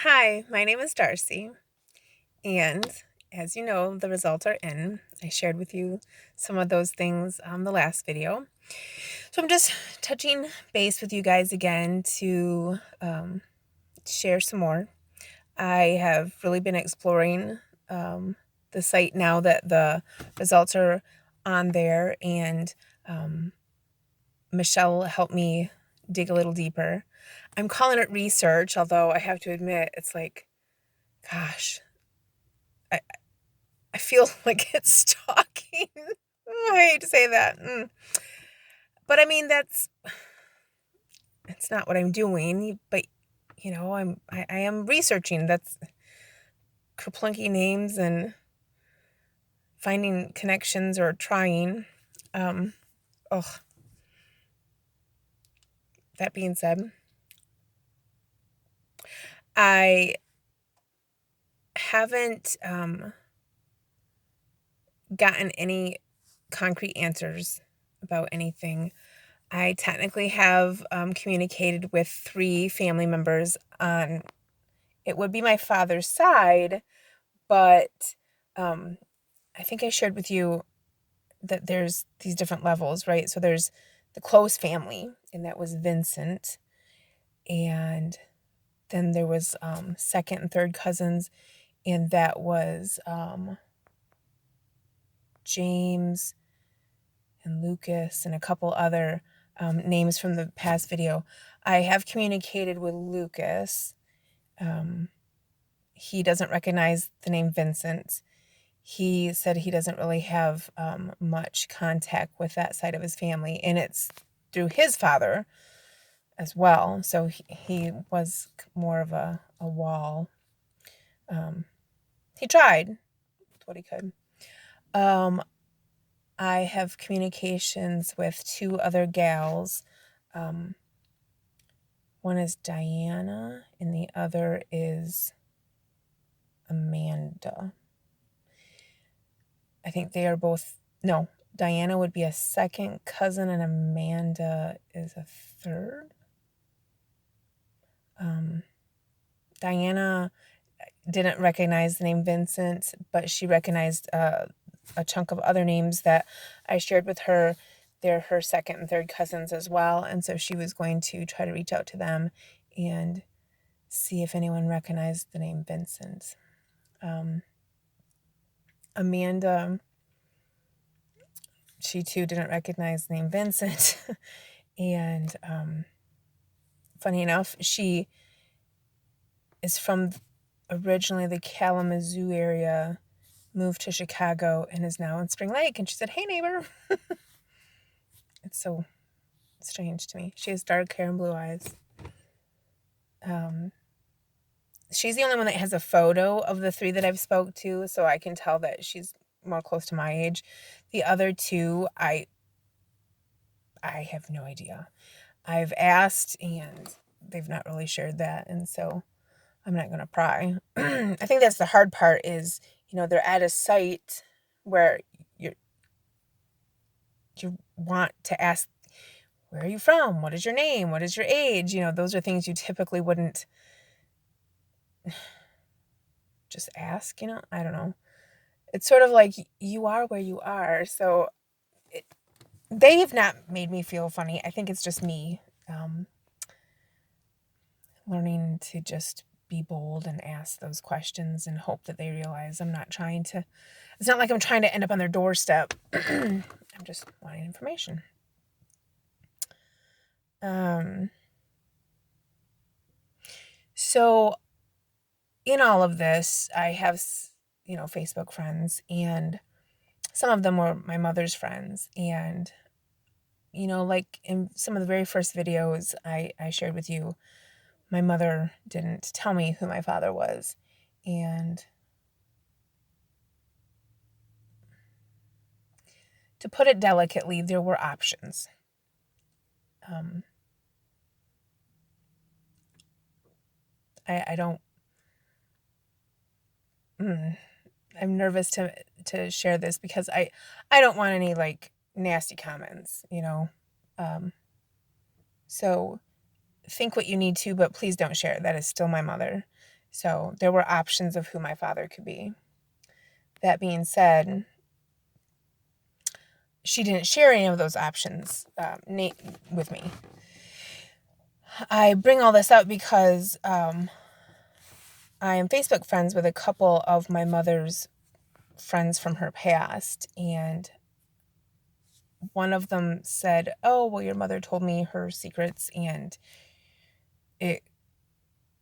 Hi, my name is Darcy, and as you know, the results are in. I shared with you some of those things on the last video. So I'm just touching base with you guys again to share some more. I have really been exploring the site now that the results are on there, and Michelle helped me dig a little deeper. I'm calling it research, although I have to admit, it's like, gosh, I, I feel like it's stalking. Oh, I hate to say that. But I mean, it's not what I'm doing, but I am researching. That's kerplunky names and finding connections or trying. Um, oh, that being said, I haven't gotten any concrete answers about anything. I technically have communicated with 3 family members on it would be my father's side, but I think I shared with you that there's these different levels, right? So there's the close family, and that was Vincent, and then there was second and third cousins, and that was James and Lucas and a couple other names from the past video. I have communicated with Lucas. He doesn't recognize the name Vincent. He said he doesn't really have much contact with that side of his family, and it's through his father as well. So he was more of a wall. He tried what he could. I have communications with 2 other gals. One is Diana, and the other is Amanda. I think they are both, no, Diana would be a second cousin and Amanda is a third. Diana didn't recognize the name Vincent, but she recognized a chunk of other names that I shared with her. They're her second and third cousins as well. And so she was going to try to reach out to them and see if anyone recognized the name Vincent. Amanda, she too didn't recognize the name Vincent. And funny enough, she is from originally the Kalamazoo area, moved to Chicago, and is now in Spring Lake. And she said, "Hey, neighbor." It's so strange to me. She has dark hair and blue eyes. She's the only one that has a photo of the 3 that I've spoke to, so I can tell that she's more close to my age. The other 2, I have no idea. I've asked, and they've not really shared that, and so I'm not going to pry. I think that's the hard part is, they're at a site where you want to ask, where are you from? What is your name? What is your age? Those are things you typically wouldn't just ask, I don't know. It's sort of like you are where you are. So they have not made me feel funny. I think it's just me learning to just be bold and ask those questions and hope that they realize I'm not trying to, it's not like I'm trying to end up on their doorstep. I'm just wanting information. So in all of this, I have, Facebook friends, and some of them were my mother's friends. And, like in some of the very first videos I shared with you, my mother didn't tell me who my father was. And to put it delicately, there were options. I don't, I'm nervous to share this because I don't want any like nasty comments, so think what you need to, but please don't share. That is still my mother. So there were options of who my father could be. That being said, she didn't share any of those options with me. I bring all this up because I am Facebook friends with a couple of my mother's friends from her past, and one of them said, "Oh, well, your mother told me her secrets, and it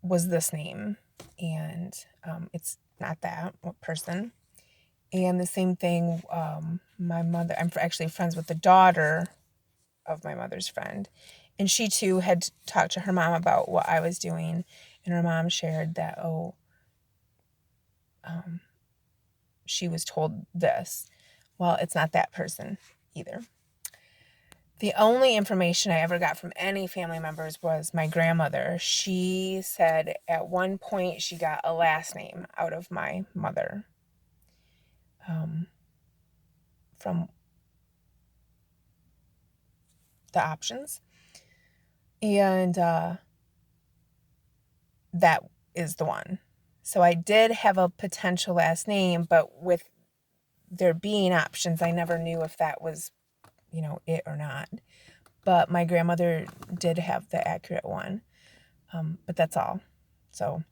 was this name, and it's not that person." And the same thing, my mother, I'm actually friends with the daughter of my mother's friend, and she too had talked to her mom about what I was doing, and her mom shared that, she was told this. Well, it's not that person either. The only information I ever got from any family members was my grandmother. She said at one point she got a last name out of my mother, from the options. And that is the one. So I did have a potential last name, but with there being options, I never knew if that was, it or not. But my grandmother did have the accurate one. But that's all. So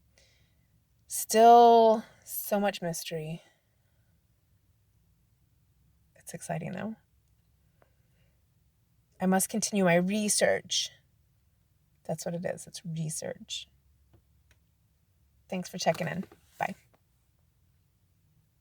still so much mystery. It's exciting though. I must continue my research. That's what it is. It's research. Thanks for checking in.